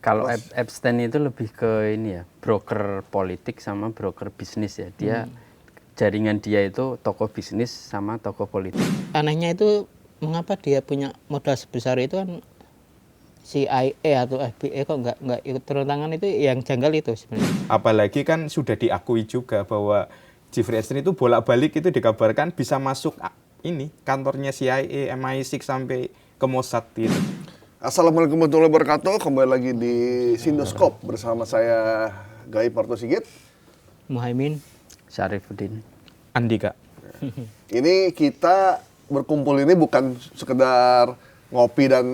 Kalau Epstein itu lebih ke ini ya, broker politik sama broker bisnis ya. Dia jaringan dia itu tokoh bisnis sama tokoh politik. Anehnya itu mengapa dia punya modal sebesar itu kan CIA atau FBI kok nggak ikut turun tangan, itu yang janggal itu sebenarnya. Apalagi kan sudah diakui juga bahwa Jeffrey Epstein itu bolak-balik itu dikabarkan bisa masuk ini kantornya CIA, MI6 sampai ke Mossad gitu. Assalamualaikum warahmatullahi wabarakatuh. Kembali lagi di Sindoskop bersama saya Gaib Parto Sigit, Muhaimin, Syarifuddin, Andika. Ini kita berkumpul ini bukan sekedar ngopi dan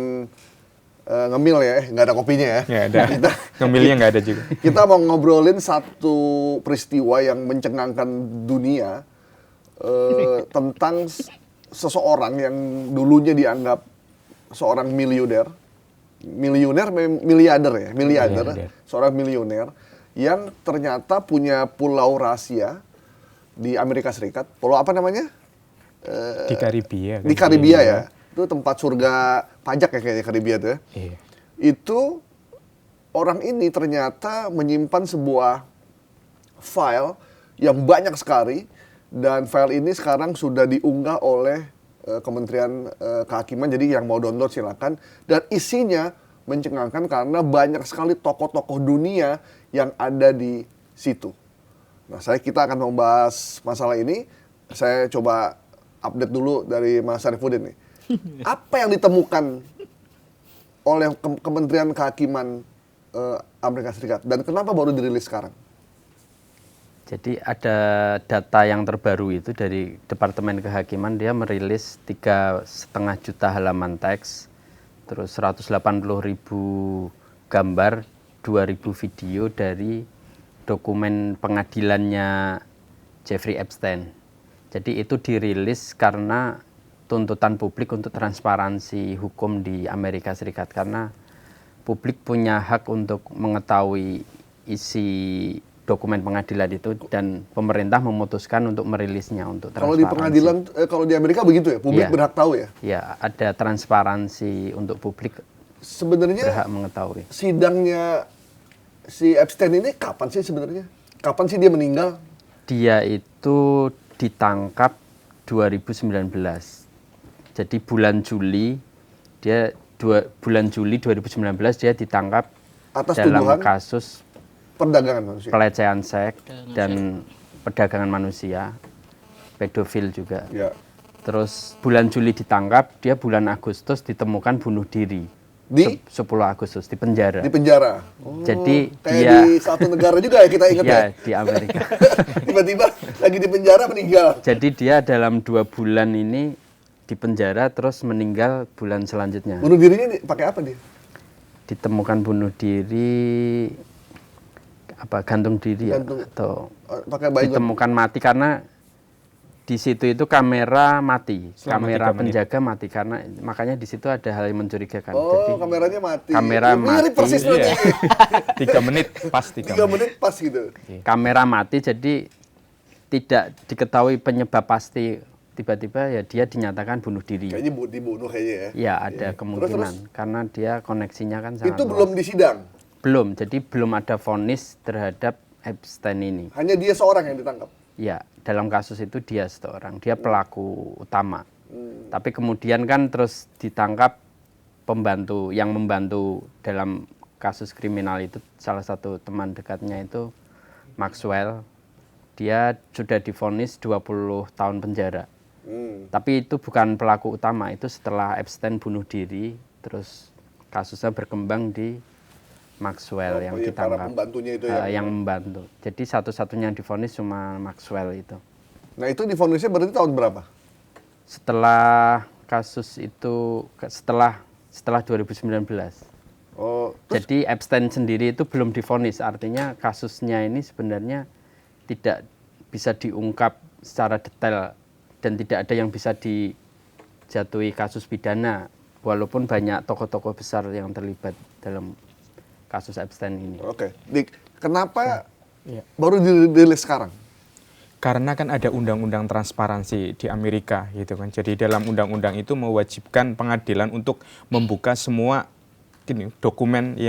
ngemil ya, nggak ada kopinya ya. Ya ada. Ngemilnya nggak ada juga. Kita mau ngobrolin satu peristiwa yang mencengangkan dunia tentang seseorang yang dulunya dianggap seorang miliarder, seorang miliuner yang ternyata punya pulau rahasia di Amerika Serikat. Pulau apa namanya? Di Karibia. Di Karibia ya. Itu tempat surga pajak ya kayaknya Karibia itu ya. Iya. Itu orang ini ternyata menyimpan sebuah file yang banyak sekali, dan file ini sekarang sudah diunggah oleh Kementerian Kehakiman. Jadi yang mau download silakan, dan isinya mencengangkan karena banyak sekali tokoh-tokoh dunia yang ada di situ. Nah, kita akan membahas masalah ini. Saya coba update dulu dari Mas Syarifuddin nih. Apa yang ditemukan oleh Kementerian Kehakiman Amerika Serikat dan kenapa baru dirilis sekarang? Jadi ada data yang terbaru itu dari Departemen Kehakiman, dia merilis 3,5 juta halaman teks, terus 180.000 gambar, 2.000 video dari dokumen pengadilannya Jeffrey Epstein. Jadi itu dirilis karena tuntutan publik untuk transparansi hukum di Amerika Serikat, karena publik punya hak untuk mengetahui isi dokumen pengadilan itu, dan pemerintah memutuskan untuk merilisnya untuk transparansi. Kalau di pengadilan, kalau di Amerika begitu ya, publik berhak tahu ya? Ya, ada transparansi untuk publik. Sebenarnya berhak mengetahui. Sidangnya si Epstein ini kapan sih sebenarnya? Kapan sih dia meninggal? Dia itu ditangkap 2019. Jadi bulan Juli 2019 dia ditangkap atas dalam tuduhan kasus perdagangan manusia, pelecehan seks dan perdagangan manusia, pedofil juga. Ya. Terus bulan Juli ditangkap, dia bulan Agustus ditemukan bunuh diri. Di 10 Agustus di penjara. Di penjara. Jadi kayak dia di satu negara juga ya kita ingat ya. Di Amerika. Tiba-tiba lagi di penjara meninggal. Jadi dia dalam 2 bulan ini di penjara, terus meninggal bulan selanjutnya. Bunuh dirinya pakai apa dia? Ditemukan bunuh diri gantung diri Gantung. ya, atau Pakai baygon. ditemukan mati karena di situ itu kamera mati, Selama kamera 3 menit. penjaga mati, karena makanya di situ ada hal yang mencurigakan. Oh, Jadi kameranya mati. kamera Mirip mati. persis berarti. Iya. 3 menit pas 3 3 menit. menit pas gitu. kamera mati, jadi tidak diketahui penyebab pasti. Tiba-tiba ya dia dinyatakan bunuh diri. Kayaknya dibunuh kayaknya ya. Ya ada kemungkinan Terus? karena dia koneksinya kan sangat Itu luas. belum disidang. Belum, jadi belum ada vonis terhadap Epstein ini. Hanya dia seorang yang ditangkap. Ya, dalam kasus itu dia seorang, dia pelaku utama. Tapi kemudian kan terus ditangkap pembantu, yang membantu dalam kasus kriminal itu, salah satu teman dekatnya itu Maxwell. Dia sudah divonis 20 tahun penjara. Tapi itu bukan pelaku utama, itu setelah Epstein bunuh diri, terus kasusnya berkembang di Maxwell yang Para ditangkap. pembantunya itu ya. Yang membantu. Jadi satu-satunya yang divonis cuma Maxwell itu. Nah, itu divonisnya berarti tahun berapa? Setelah kasus itu, setelah 2019. Oh, Jadi Epstein sendiri itu belum divonis, artinya kasusnya ini sebenarnya tidak bisa diungkap secara detail dan tidak ada yang bisa dijatuhi kasus pidana, walaupun banyak tokoh-tokoh besar yang terlibat dalam kasus Epstein ini. Oke. Dik, kenapa Iya. baru dirilis sekarang? Karena kan ada undang-undang transparansi di Amerika gitu kan. Jadi dalam undang-undang itu mewajibkan pengadilan untuk membuka semua dokumen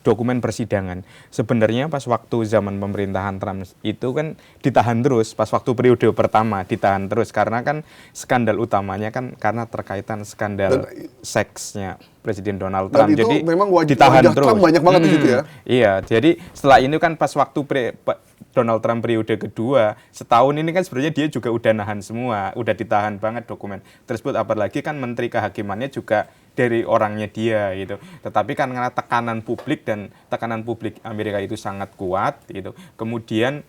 dokumen persidangan. Sebenarnya pas waktu zaman pemerintahan Trump itu kan ditahan terus, pas waktu periode pertama ditahan terus karena kan skandal utamanya kan karena terkaitan skandal seksnya Presiden Donald Trump. itu Jadi memang wajah ditahan terus. Trump banyak banget di situ ya. Iya, jadi setelah ini kan pas waktu Donald Trump periode kedua, setahun ini kan sebenarnya dia juga udah nahan semua, udah ditahan banget dokumen tersebut, apalagi kan Menteri Kehakimannya juga dari orangnya dia gitu. Tetapi kan karena tekanan publik dan tekanan publik Amerika itu sangat kuat gitu. Kemudian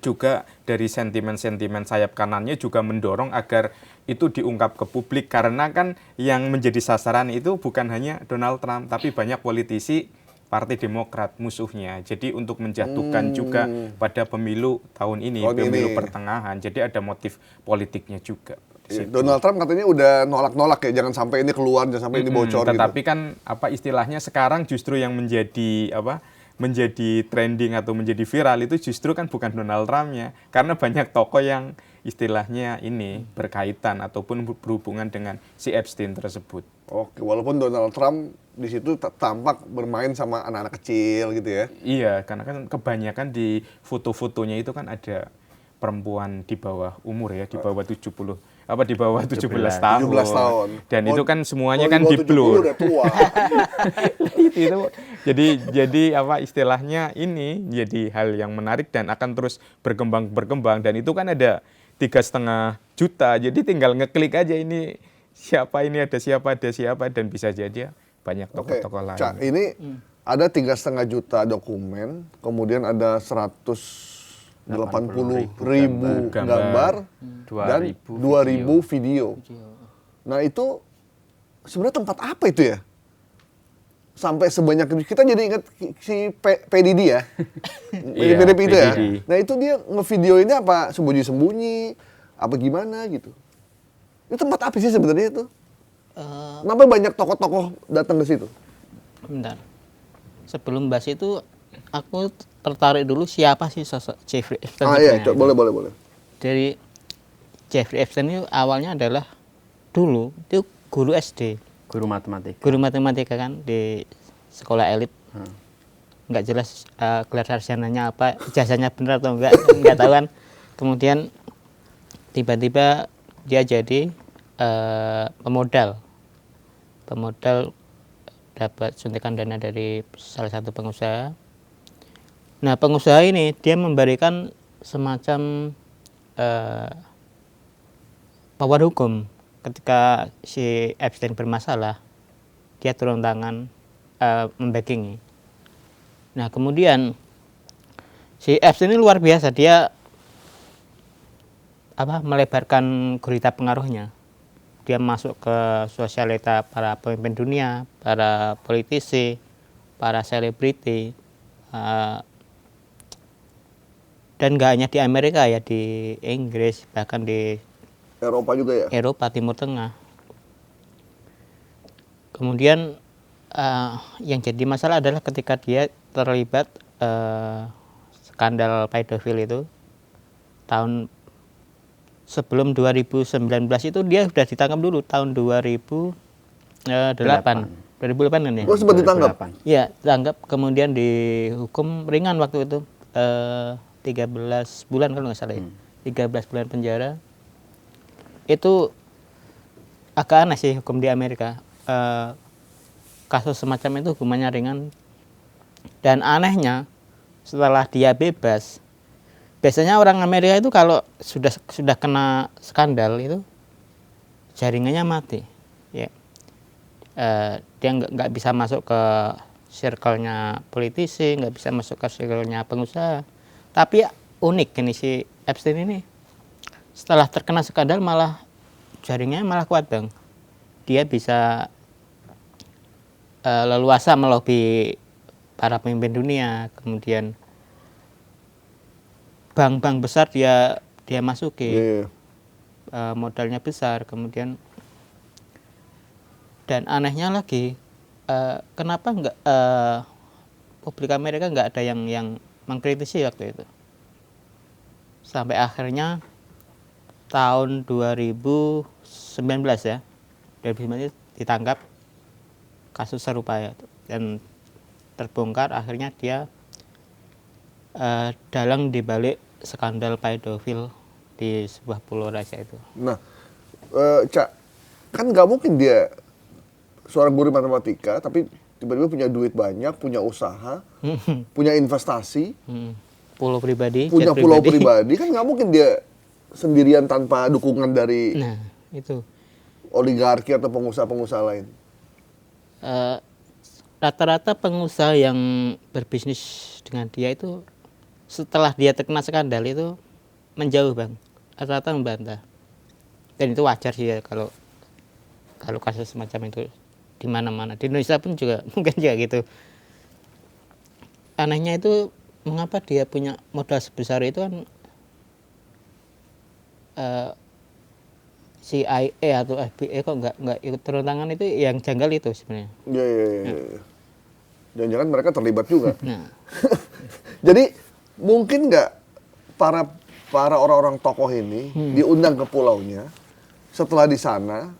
juga dari sentimen-sentimen sayap kanannya juga mendorong agar itu diungkap ke publik, karena kan yang menjadi sasaran itu bukan hanya Donald Trump tapi banyak politisi Partai Demokrat musuhnya. Jadi untuk menjatuhkan juga pada pemilu tahun ini, pemilu pertengahan. Jadi ada motif politiknya juga. Donald Trump katanya udah nolak-nolak ya, jangan sampai ini keluar, jangan sampai ini bocor tetapi gitu. kan apa istilahnya sekarang justru yang menjadi trending atau menjadi viral itu justru kan bukan Donald Trump-nya, karena banyak tokoh yang istilahnya ini berkaitan ataupun berhubungan dengan si Epstein tersebut. Oke, walaupun Donald Trump di situ tampak bermain sama anak-anak kecil gitu ya. Iya, karena kan kebanyakan di foto-fotonya itu kan ada perempuan di bawah umur ya, di bawah 17 tahun. 17 tahun. Dan itu kan semuanya kan di di blur. udah tua. itu jadi apa istilahnya ini jadi hal yang menarik dan akan terus berkembang dan itu kan ada 3,5 juta, jadi tinggal ngeklik aja ini ada siapa dan bisa jadi banyak tokoh-tokoh lain. Cak, ini ada 3,5 juta dokumen, kemudian ada 180.000 gambar dan 2.000 video. Nah itu sebenarnya tempat apa itu ya? Sampai sebanyak itu. Kita jadi ingat si P. Diddy ya. Mirip-mirip itu ya. Nah itu dia ngevideo ini apa sembunyi-sembunyi, apa gimana gitu. Itu tempat apa sih sebenarnya itu? Kenapa banyak tokoh-tokoh datang ke situ? Bentar. Sebelum bahas itu, aku tertarik dulu siapa sih sosok Jeffrey Epstein. Iya, boleh. Dari Jeffrey Epstein itu awalnya adalah dulu itu guru SD. Guru matematika. Guru matematika kan di sekolah elit. Nggak jelas gelar sarjananya apa, ijazahnya benar atau nggak tahu kan. Kemudian tiba-tiba dia jadi pemodal dapat suntikan dana dari salah satu pengusaha. Nah pengusaha ini dia memberikan semacam power hukum ketika si Epstein bermasalah, dia turun tangan membackingi. Nah kemudian si Epstein ini luar biasa, dia melebarkan gurita pengaruhnya. Dia masuk ke sosialita para pemimpin dunia, para politisi, para selebriti, dan nggak hanya di Amerika ya, di Inggris, bahkan di Eropa juga ya? Eropa, Timur Tengah. Kemudian yang jadi masalah adalah ketika dia terlibat skandal pedofil itu tahun sebelum 2019 itu dia sudah ditangkap dulu tahun 2008 kan ya? Oh sempat ditangkap? Iya, ditangkap, kemudian dihukum ringan waktu itu 13 bulan kalau nggak salah ya. 13 bulan penjara. Itu agak aneh sih hukum di Amerika. Kasus semacam itu hukumannya ringan. Dan anehnya setelah dia bebas, biasanya orang Amerika itu kalau sudah kena skandal itu jaringannya mati. Ya. Dia nggak bisa masuk ke circle-nya politisi, nggak bisa masuk ke circle-nya pengusaha. Tapi unik ini si Epstein ini, setelah terkena skandal malah jaringannya malah kuat bang. Dia bisa leluasa melobi para pemimpin dunia, kemudian bank-bank besar dia masuki, modalnya besar, kemudian dan anehnya lagi kenapa nggak publik Amerika nggak ada yang mengkritisi waktu itu, sampai akhirnya tahun 2019 ya, 2019 ditangkap, kasus serupa ya, dan terbongkar akhirnya dia dalang dibalik skandal pedofil di sebuah pulau raja itu. Nah, Cak, kan nggak mungkin dia seorang guru matematika, tapi tiba-tiba punya duit banyak, punya usaha, punya investasi, Pulau pribadi, punya jet pulau pribadi, kan nggak mungkin dia sendirian tanpa dukungan dari Nah, itu. oligarki atau pengusaha-pengusaha lain. Rata-rata pengusaha yang berbisnis dengan dia itu setelah dia terkena skandal itu menjauh, Bang. Rata-rata membantah. Dan itu wajar sih ya kalau kasus semacam itu di mana-mana. Di Indonesia pun juga mungkin juga gitu. Anehnya itu mengapa dia punya modal sebesar itu kan CIA atau FBI kok nggak ikut turun tangan, itu yang janggal itu sebenarnya. Iya. Jangan-jangan mereka terlibat juga. Nah, Jadi mungkin nggak para orang-orang tokoh ini diundang ke pulaunya, setelah di sana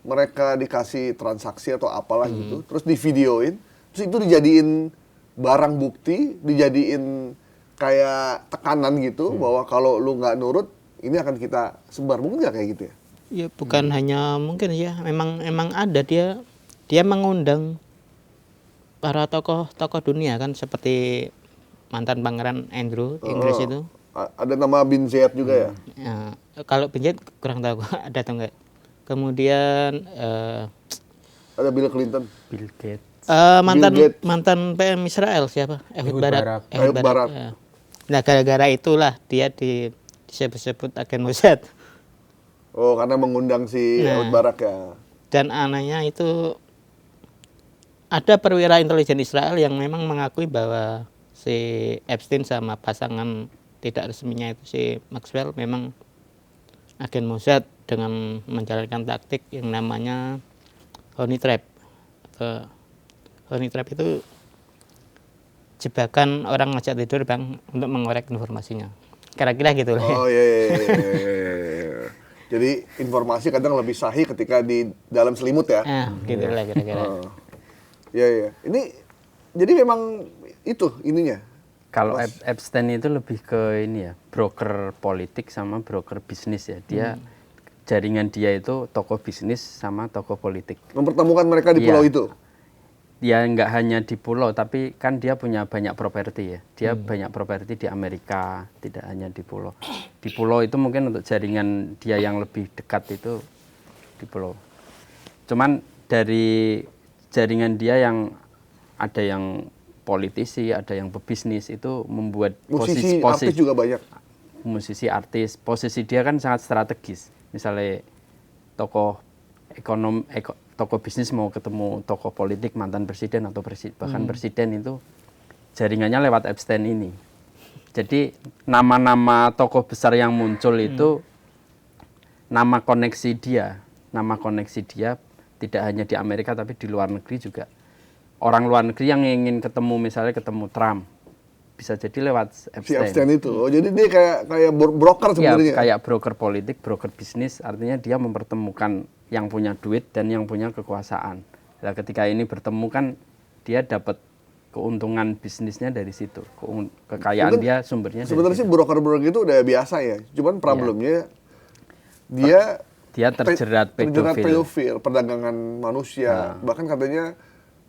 mereka dikasih transaksi atau apalah gitu, terus divideoin, terus itu dijadiin barang bukti, dijadiin kayak tekanan gitu bahwa kalau lu nggak nurut ini akan kita sebar. Mungkin nggak kayak gitu ya? ya bukan hanya mungkin ya, memang ada dia mengundang para tokoh dunia kan, seperti mantan Pangeran Andrew Inggris itu. Ada nama Bin Zayed juga ya? Ya, kalau Pinjat kurang tahu ada atau enggak. Kemudian Ada Bill Clinton. Bill Gates. mantan PM Israel siapa? Ehud Barak. Ehud Barak. Ya. Nah, gara-gara itulah dia disebut-sebut agen Mossad. Oh, karena mengundang si Nah. Ehud Barak ya. Dan anehnya itu ada perwira intelijen Israel yang memang mengakui bahwa si Epstein sama pasangan tidak resminya itu si Maxwell memang agen Mossad dengan menjalankan taktik yang namanya honey trap. Honey trap itu jebakan orang ngajak tidur, Bang, untuk mengorek informasinya. Kira-kira gitu lah. Oh iya. Jadi informasi kadang lebih sahih ketika di dalam selimut ya. Gitu lah kira-kira. Iya. Ini jadi memang itu ininya. Kalau Epstein itu lebih ke ini ya, broker politik sama broker bisnis ya. Dia jaringan dia itu tokoh bisnis sama tokoh politik. Mempertemukan mereka di Iya. pulau itu. Dia nggak hanya di pulau, tapi kan dia punya banyak properti ya. Dia banyak properti di Amerika, tidak hanya di pulau. Di pulau itu mungkin untuk jaringan dia yang lebih dekat itu di pulau. Cuman dari jaringan dia yang ada yang politisi, ada yang pebisnis, itu membuat Musisi, artis juga banyak. musisi, artis, posisi dia kan sangat strategis. Misalnya tokoh tokoh bisnis mau ketemu tokoh politik, mantan presiden atau bahkan presiden, itu jaringannya lewat Epstein ini. Jadi nama-nama tokoh besar yang muncul itu nama koneksi dia tidak hanya di Amerika tapi di luar negeri juga. Orang luar negeri yang ingin ketemu, misalnya ketemu Trump, bisa jadi lewat Si Epstein itu. Oh, jadi dia kayak broker Ya, sebenarnya. kayak broker politik, broker bisnis, artinya dia mempertemukan yang punya duit dan yang punya kekuasaan. Nah, ketika ini bertemu kan dia dapat keuntungan bisnisnya dari situ. Kekayaan Mungkin dia sumbernya dari Sebenarnya sih situ. broker-broker itu udah biasa ya. Cuman problemnya dia terjerat pedofil, perdagangan manusia. Bahkan katanya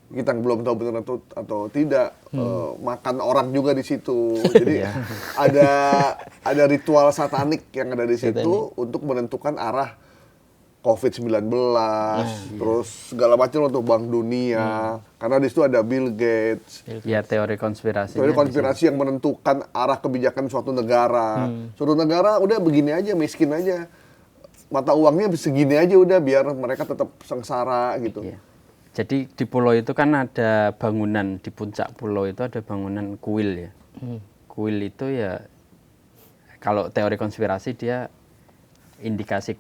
kita belum tahu benar atau tidak, makan orang juga di situ. Jadi ada ritual satanik yang ada di situ untuk menentukan arah COVID-19, terus segala macam untuk Bank Dunia. Karena di situ ada Bill Gates. Ya, teori konspirasi. Teori konspirasi yang menentukan arah kebijakan suatu negara. Suatu negara udah begini aja, miskin aja. Mata uangnya segini aja udah, biar mereka tetap sengsara gitu. Ya. Jadi di pulau itu kan ada bangunan, di puncak pulau itu ada bangunan kuil ya. Kuil itu ya, kalau teori konspirasi dia indikasi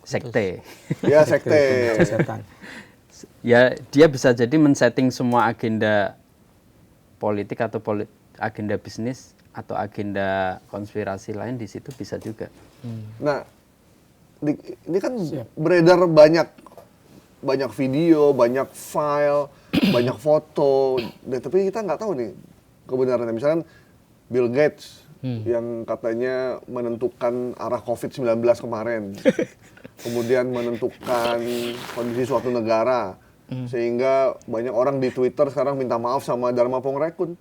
sekte. Ya, sekte. Ya, dia bisa jadi men-setting semua agenda politik atau agenda bisnis atau agenda konspirasi lain di situ bisa juga. Nah, ini kan beredar banyak banyak video, banyak file, banyak foto, tapi kita nggak tahu nih kebenarannya. Misalkan Bill Gates yang katanya menentukan arah COVID-19 kemarin, kemudian menentukan kondisi suatu negara, sehingga banyak orang di Twitter sekarang minta maaf sama Dharma Pongrekun.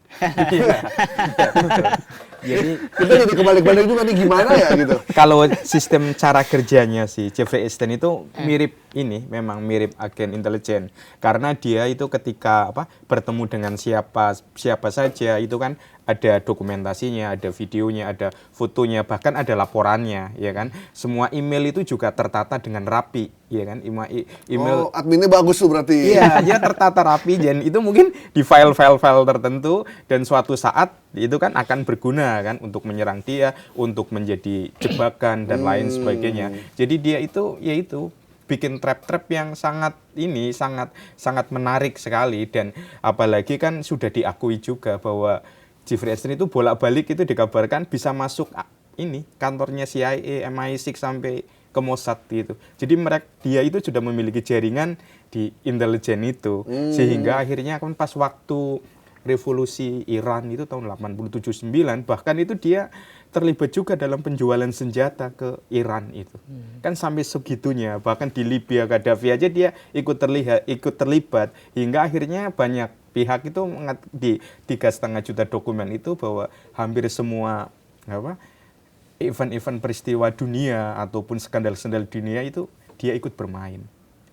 Jadi Kita jadi kebalik-balik juga nih, gimana ya gitu. kalau sistem cara kerjanya si Jeffrey Epstein itu mirip ini, memang mirip agen intelijen. Karena dia itu ketika bertemu dengan siapa saja itu kan ada dokumentasinya, ada videonya, ada fotonya, bahkan ada laporannya, ya kan. Semua email itu juga tertata dengan rapi, ya kan. Email Adminnya bagus tuh berarti. iya, dia tertata rapi, dan itu mungkin di file-file tertentu, dan suatu saat itu kan akan berguna kan untuk menyerang dia, untuk menjadi jebakan dan lain sebagainya. Jadi dia itu yaitu bikin trap-trap yang sangat menarik sekali, dan apalagi kan sudah diakui juga bahwa Jeffrey Epstein itu bolak-balik itu dikabarkan bisa masuk ini kantornya CIA, MI6 sampai ke Mossad gitu. Jadi dia itu sudah memiliki jaringan di intelijen itu, sehingga akhirnya kan pas waktu revolusi Iran itu tahun 87-9, bahkan itu dia terlibat juga dalam penjualan senjata ke Iran itu. Kan sampai segitunya, bahkan di Libya Gaddafi aja dia ikut terlibat, hingga akhirnya banyak pihak itu di 3,5 juta dokumen itu bahwa hampir semua event-event peristiwa dunia ataupun skandal-skandal dunia itu dia ikut bermain.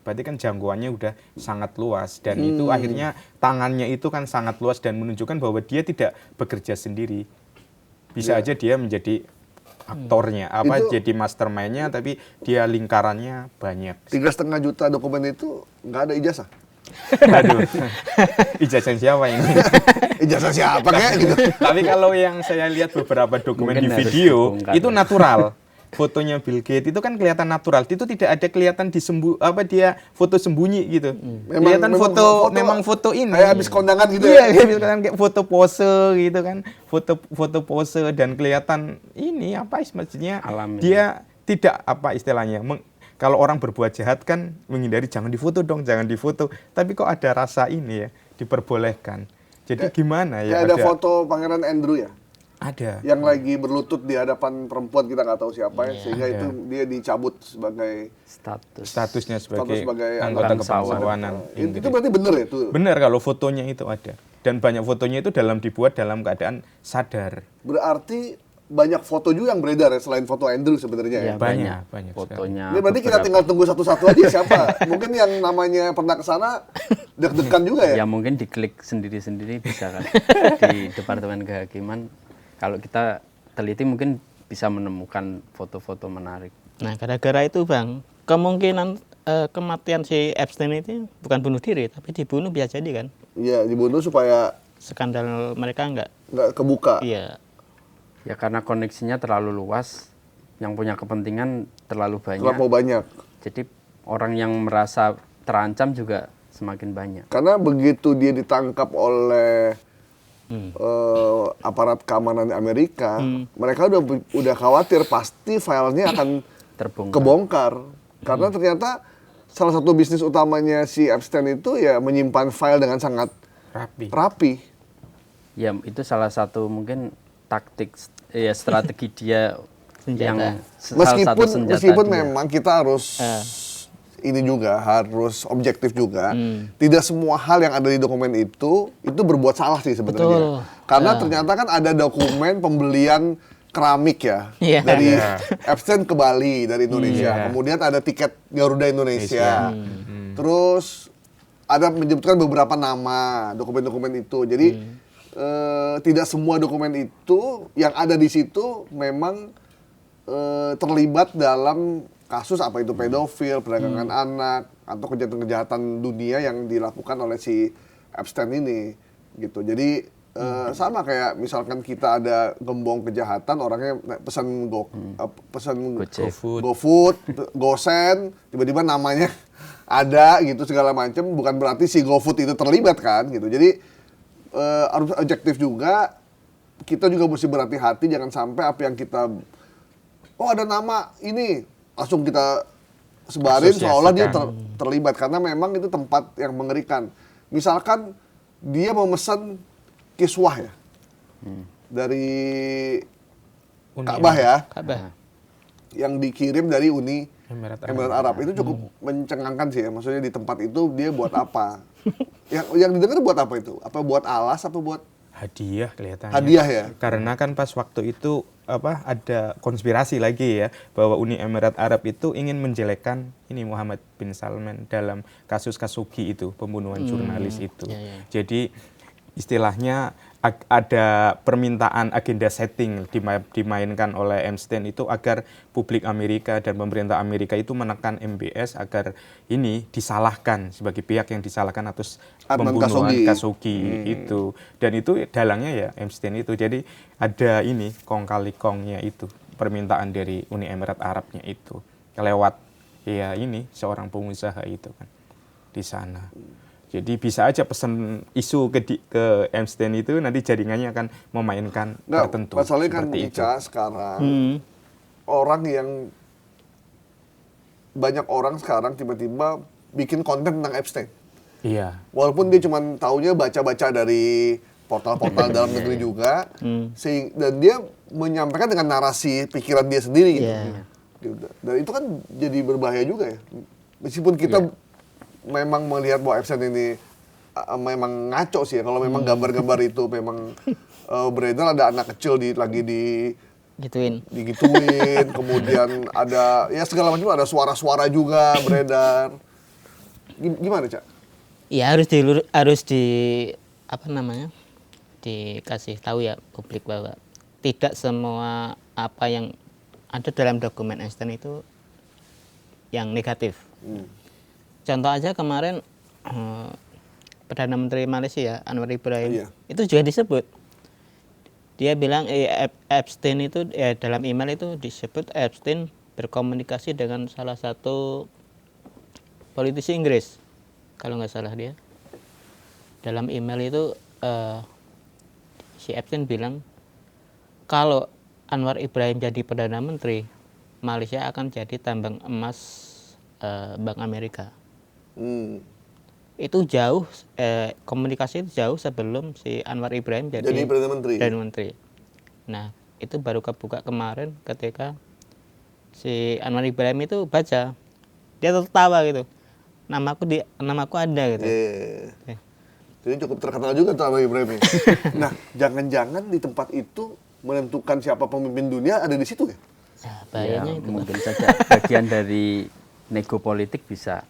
Berarti kan jangkauannya udah sangat luas, dan itu akhirnya tangannya itu kan sangat luas dan menunjukkan bahwa dia tidak bekerja sendiri. Bisa aja dia menjadi aktornya, jadi mastermind-nya, tapi dia lingkarannya banyak. 3,5 juta dokumen itu nggak ada ijazah. Aduh, ijazah siapa ini? Ijazah siapa kayak gitu. Tapi kalau yang saya lihat beberapa dokumen Mungkin di harus video, dibongkar. itu natural. Fotonya Bill Gates itu kan kelihatan natural. Itu tidak ada kelihatan dia foto sembunyi gitu. Kelihatan memang foto ini. Kayak habis kondangan gitu Iya, ya. kayak foto pose gitu kan. Foto pose, dan kelihatan ini maksudnya Alami. dia tidak istilahnya. Kalau orang berbuat jahat kan menghindari, jangan difoto dong, jangan difoto. Tapi kok ada rasa ini ya, diperbolehkan. Jadi gimana ya? Kayak ada foto Pangeran Andrew ya, Ada. yang lagi berlutut di hadapan perempuan, kita nggak tahu siapa ya, sehingga itu dia dicabut sebagai Statusnya sebagai sebagai anggota bangsawan. kebangsawanan itu Inggris. berarti bener ya itu. Benar kalau fotonya itu ada. Dan banyak fotonya itu dibuat dalam keadaan sadar. Berarti banyak foto juga yang beredar ya selain foto Andrew sebenarnya ya. Ya, Banyak fotonya. Ini berarti kita beberapa. tinggal tunggu satu-satu aja siapa. Mungkin yang namanya pernah ke sana deg-degan juga ya. Ya mungkin diklik sendiri-sendiri bisa kan di Departemen Kehakiman. Kalau kita teliti mungkin bisa menemukan foto-foto menarik. Nah, gara-gara itu Bang, kemungkinan kematian si Epstein itu bukan bunuh diri, tapi dibunuh bisa jadi kan. Iya, dibunuh supaya Skandal mereka nggak. kebuka. Iya. Ya karena koneksinya terlalu luas, yang punya kepentingan terlalu banyak. Terlalu banyak. Jadi orang yang merasa terancam juga semakin banyak. Karena begitu dia ditangkap oleh aparat keamanan Amerika, mereka udah khawatir pasti filenya akan kebongkar. Karena ternyata salah satu bisnis utamanya si Epstein itu ya menyimpan file dengan sangat rapi. Ya itu salah satu mungkin taktik strategi dia yang salah satu senjata Meskipun dia. memang kita harus ini juga harus objektif juga. Tidak semua hal yang ada di dokumen itu berbuat salah sih sebenarnya. Betul. Karena ternyata kan ada dokumen pembelian keramik ya dari Epstein ke Bali dari Indonesia. Kemudian ada tiket Garuda Indonesia. Terus ada menyebutkan beberapa nama dokumen-dokumen itu. Jadi tidak semua dokumen itu yang ada di situ memang terlibat dalam kasus apa itu pedofil, perdagangan anak, atau kejahatan-kejahatan dunia yang dilakukan oleh si Epstein ini, gitu. Jadi sama kayak misalkan kita ada gembong kejahatan, orangnya pesan GoFood, GoSend, tiba-tiba namanya ada gitu segala macam, bukan berarti si GoFood itu terlibat kan, gitu. Jadi harus objektif juga. Kita juga mesti berhati-hati jangan sampai apa yang kita ada nama ini langsung kita sebarin seolah dia Asosiasikan. terlibat karena memang itu tempat yang mengerikan. Misalkan dia memesan kiswah ya dari Uni Ka'bah ya, Ka'bah. yang dikirim dari Uni Emirat Emirat Arab. Itu cukup mencengangkan sih ya. Maksudnya di tempat itu dia buat apa? yang didengar buat apa itu? Apa buat alas? Apa buat Hadiah kelihatannya. hadiah ya? Karena kan pas waktu itu ada konspirasi lagi ya bahwa Uni Emirat Arab itu ingin menjelekkan ini Muhammad bin Salman dalam kasus Khashoggi itu, pembunuhan jurnalis itu. Ya, ya. Jadi istilahnya ada permintaan agenda setting dimainkan oleh Epstein itu agar publik Amerika dan pemerintah Amerika itu menekan MBS agar ini disalahkan sebagai pihak yang disalahkan atas Adnan pembunuhan Khashoggi. Khashoggi itu. Dan itu dalangnya ya Epstein itu. Jadi ada ini kong kali kongnya itu, permintaan dari Uni Emirat Arabnya itu lewat ya ini seorang pengusaha itu kan di sana. Jadi bisa aja pesan isu ke Epstein itu nanti jaringannya akan memainkan Nggak, tertentu. masalahnya kan seperti itu. Ica sekarang orang yang banyak orang sekarang tiba-tiba bikin konten tentang Epstein. Iya. Walaupun dia cuma taunya baca-baca dari portal-portal dalam negeri juga, dan dia menyampaikan dengan narasi pikiran dia sendiri gitu. Iya. Dan itu kan jadi berbahaya juga ya. Meskipun kita memang melihat bahwa Epstein ini memang ngaco sih ya. Kalau memang gambar-gambar itu memang beredar, ada anak kecil lagi digituin, kemudian ada ya segala macam, ada suara-suara juga beredar. Gimana, Cak? Ya dikasih tahu ya publik bahwa tidak semua apa yang ada dalam dokumen Epstein itu yang negatif. Contoh aja kemarin Perdana Menteri Malaysia Anwar Ibrahim itu juga disebut. Dia bilang Epstein itu dalam email itu disebut Epstein berkomunikasi dengan salah satu politisi Inggris kalau nggak salah dia. Dalam email itu si Epstein bilang kalau Anwar Ibrahim jadi Perdana Menteri, Malaysia akan jadi tambang emas Bank Amerika. Itu jauh komunikasi itu jauh sebelum si Anwar Ibrahim jadi Perdana Menteri. Nah, itu baru kebuka kemarin ketika si Anwar Ibrahim itu baca, dia tertawa gitu. Namaku ada gitu. Jadi cukup terkenal juga tuh Anwar Ibrahim. Nah, jangan-jangan di tempat itu menentukan siapa pemimpin dunia ada di situ ya? Nah, bahayanya itu. Mungkin saja bagian dari nego politik bisa.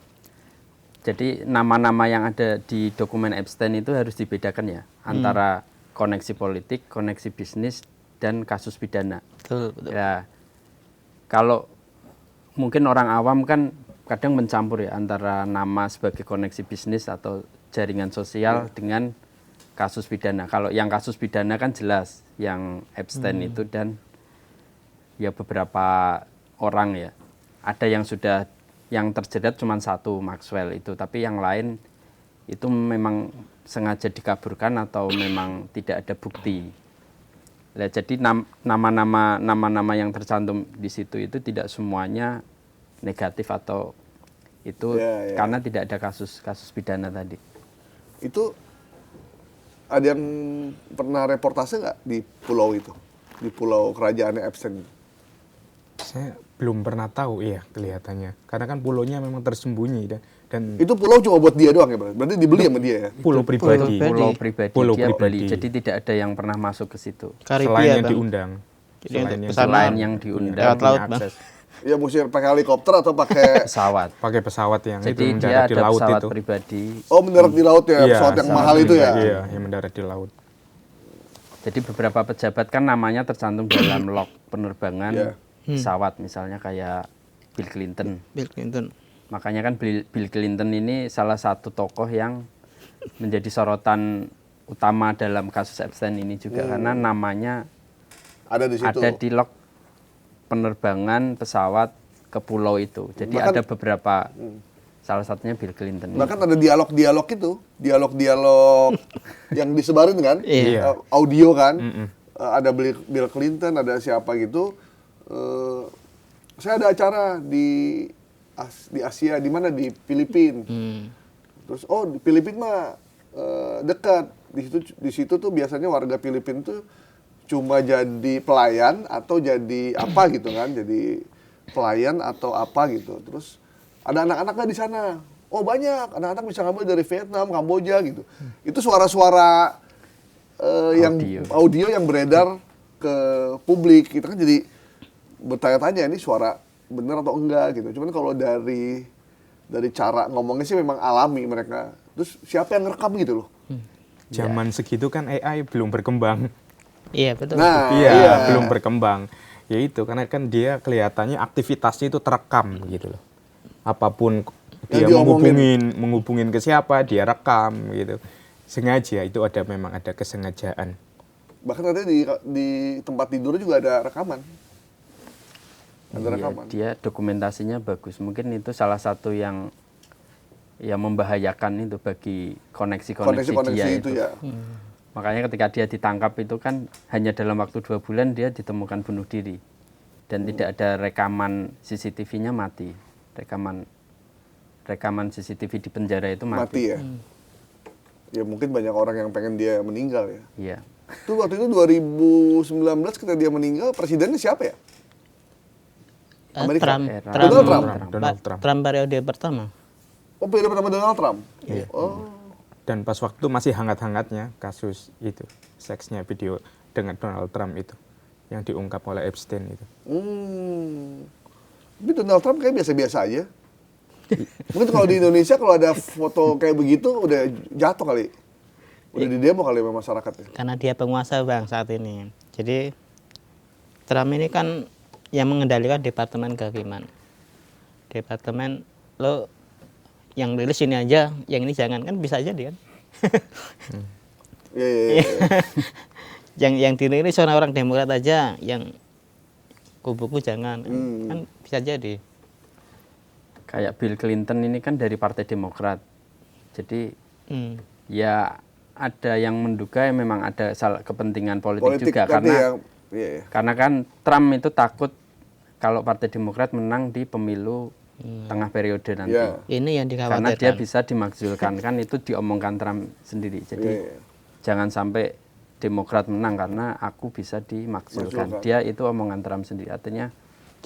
Jadi nama-nama yang ada di dokumen Epstein itu harus dibedakan ya antara koneksi politik, koneksi bisnis, dan kasus pidana. Betul. Ya, kalau mungkin orang awam kan kadang mencampur ya antara nama sebagai koneksi bisnis atau jaringan sosial dengan kasus pidana. Kalau yang kasus pidana kan jelas yang Epstein itu dan ya beberapa orang ya. Ada yang sudah yang terjerat cuma satu, Maxwell itu, tapi yang lain itu memang sengaja dikaburkan atau memang tidak ada bukti. Nah, jadi nama-nama yang tercantum di situ itu tidak semuanya negatif atau itu karena tidak ada kasus pidana tadi. Itu ada yang pernah reportase nggak di pulau itu, di pulau kerajaannya Epstein? Saya belum pernah tahu ya kelihatannya. Karena kan pulaunya memang tersembunyi dan Itu pulau cuma buat dia doang ya, berarti dibeli sama dia ya? pulau pribadi. Pulau pribadi. Jadi tidak ada yang pernah masuk ke situ. Selain yang diundang. Jadi untuk Selain Selain yang diundang lewat laut, punya Bang. akses Ya mesti pakai helikopter atau pakai pesawat. pakai pesawat yang itu Jadi dia mendarat di ada laut pesawat itu. pribadi. oh mendarat di laut ya, Iya, pesawat yang pesawat mahal itu ya? pribadi, Iya, yang mendarat di laut. Jadi beberapa pejabat kan namanya tercantum dalam log penerbangan Iya. pesawat, misalnya kayak Bill Clinton. Bill Clinton. Makanya kan Bill Clinton ini salah satu tokoh yang menjadi sorotan utama dalam kasus Epstein ini juga karena namanya Ada di situ. ada di log penerbangan pesawat ke pulau itu. Jadi Bahkan- ada beberapa, salah satunya Bill Clinton. Bahkan ada dialog-dialog itu, dialog-dialog yang disebarin kan, Iya. audio kan, ada Bill Clinton, ada siapa gitu. Saya ada acara di di Asia, di mana, di Filipina. Terus di Filipina mah dekat. Di situ tuh biasanya warga Filipina tuh cuma jadi pelayan atau jadi apa gitu kan, jadi pelayan atau apa gitu. Terus ada anak-anaknya di sana. Oh banyak, anak-anak bisa ngambil dari Vietnam, Kamboja gitu. Itu suara-suara yang audio yang beredar ke publik. Kita kan jadi bertanya-tanya ini suara benar atau enggak gitu. Cuman kalau dari cara ngomongnya sih memang alami mereka. Terus siapa yang ngerekam gitu loh? Zaman segitu kan AI belum berkembang. Iya betul. Nah, Iya, belum berkembang. Ya itu, karena kan dia kelihatannya aktivitasnya itu terekam gitu loh. Apapun dia menghubungin ke siapa, dia rekam gitu. Sengaja, itu memang ada kesengajaan. Bahkan katanya di tempat tidur juga ada rekaman. Ada rekaman. Dia dokumentasinya bagus. Mungkin itu salah satu yang membahayakan itu bagi koneksi dia itu. Ya. Makanya ketika dia ditangkap itu kan hanya dalam waktu 2 bulan dia ditemukan bunuh diri. Dan tidak ada rekaman CCTV-nya mati. Rekaman CCTV di penjara itu mati. Ya? Ya mungkin banyak orang yang pengen dia meninggal ya. Iya. Itu waktu itu 2019 ketika dia meninggal, presidennya siapa ya? Amerika? Donald Trump. Trump periode pertama. Oh, periode pertama Donald Trump? Iya. Oh. Dan pas waktu masih hangat-hangatnya kasus itu, seksnya video dengan Donald Trump itu, yang diungkap oleh Epstein itu. Tapi Donald Trump kayak biasa-biasa aja. Mungkin kalau di Indonesia kalau ada foto kayak begitu udah jatuh kali. Udah di demo kali sama masyarakatnya. Karena dia penguasa Bang saat ini. Jadi Trump ini kan yang mengendalikan Departemen Kehakiman. Departemen lo yang rilis ini aja, yang ini jangan, kan bisa aja dia kan. Iya. Yang dirilis orang Demokrat aja, yang kubuku jangan, kan bisa jadi. Kayak Bill Clinton ini kan dari Partai Demokrat. Jadi ya ada yang menduga memang ada kepentingan politik juga karena kan Trump itu takut kalau Partai Demokrat menang di pemilu tengah periode nanti. Ini yang dikhawatirkan. Karena dia bisa dimakzulkan, kan itu diomongkan Trump sendiri. Jadi jangan sampai Demokrat menang karena aku bisa dimakzulkan. Dia itu omongan Trump sendiri. Artinya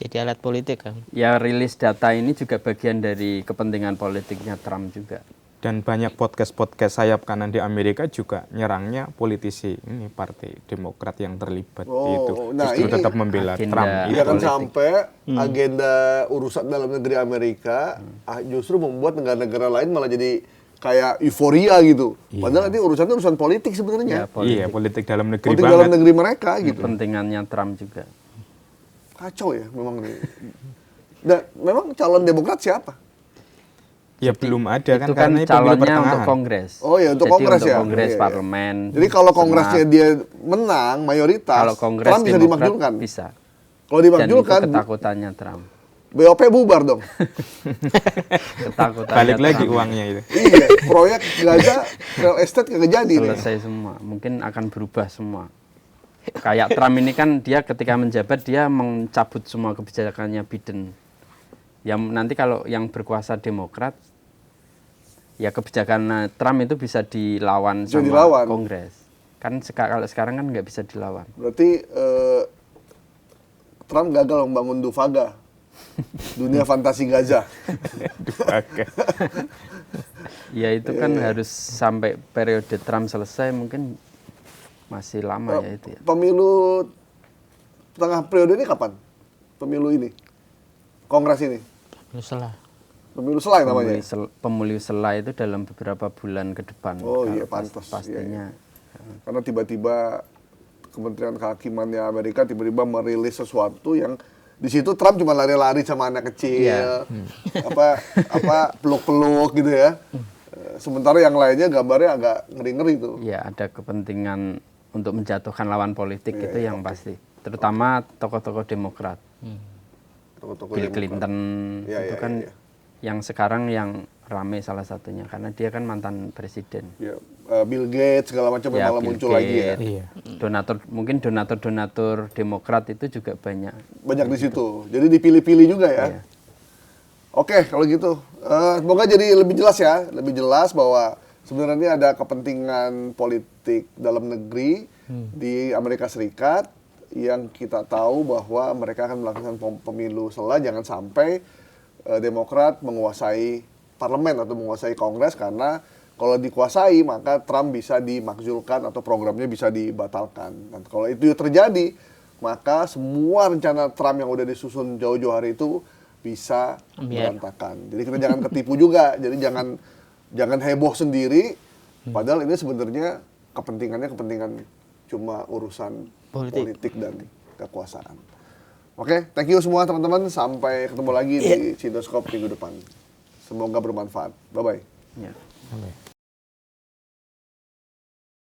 jadi alat politik kan. Ya rilis data ini juga bagian dari kepentingan politiknya Trump juga. Dan banyak podcast sayap kanan di Amerika juga nyerangnya politisi ini Partai Demokrat yang terlibat itu. Nah justru tetap membela Trump. Jangan sampai agenda urusan dalam negeri Amerika justru membuat negara-negara lain malah jadi kayak euforia gitu. Padahal nanti urusan politik sebenarnya. Iya, politik dalam negeri politik dalam negeri mereka gitu. Kepentingannya Trump juga. Kacau ya memang nih. Dan memang calon Demokrat siapa? Ya belum ada itu kan, kan calonnya untuk Kongres. Oh ya untuk jadi Kongres untuk ya. Kongres, parlemen. Jadi kalau Kongresnya dia menang mayoritas, kalau Kongres Trump bisa dimakzulkan. Bisa. Kalau dimakzulkan, dan itu ketakutannya Trump. BOP bubar dong. Ketakutannya balik lagi Trump. uangnya itu. Iya, proyek Gaza real estate kagak jadi. Selesai semua. Mungkin akan berubah semua. Kayak Trump ini kan dia ketika menjabat dia mencabut semua kebijakannya Biden. Yang nanti kalau yang berkuasa Demokrat, ya kebijakan Trump itu bisa dilawan sama Kongres. Kan kalau sekarang kan nggak bisa dilawan. Berarti Trump gagal membangun Dufaga, dunia fantasi Gaza. Dufaga. Ya itu kan harus sampai periode Trump selesai, mungkin masih lama ya itu ya. Pemilu tengah periode ini kapan? Pemilu ini? Kongres ini? Pemilu selai namanya? Pemilu selai itu dalam beberapa bulan ke depan. Oh iya, pantas. Pastinya. Iya. Karena tiba-tiba Kementerian Kehakimannya Amerika tiba-tiba merilis sesuatu yang di situ Trump cuma lari-lari sama anak kecil, peluk-peluk gitu ya. Sementara yang lainnya gambarnya agak ngeri-ngeri tuh. Ya, ada kepentingan untuk menjatuhkan lawan politik itu yang pasti. Terutama tokoh-tokoh Demokrat. Bill Clinton itu kan yang sekarang yang rame salah satunya karena dia kan mantan presiden. Ya, Bill Gates segala macam malah muncul lagi ya. Iya. Mungkin donatur Demokrat itu juga banyak. Banyak di situ. Jadi dipilih-pilih juga ya. Iya. Oke, kalau gitu, semoga jadi lebih jelas ya, lebih jelas bahwa sebenarnya ada kepentingan politik dalam negeri di Amerika Serikat yang kita tahu bahwa mereka akan melakukan pemilu sela, jangan sampai Demokrat menguasai parlemen atau menguasai Kongres, karena kalau dikuasai maka Trump bisa dimakzulkan atau programnya bisa dibatalkan. Dan kalau itu terjadi, maka semua rencana Trump yang udah disusun jauh-jauh hari itu bisa berantakan. Jadi kita jangan ketipu juga. Jadi jangan heboh sendiri. Padahal ini sebenarnya kepentingan cuma urusan politik dan kekuasaan. Oke, thank you semua teman-teman. Sampai ketemu lagi di Cindoskop minggu depan. Semoga bermanfaat. Bye-bye. Ya. Oke.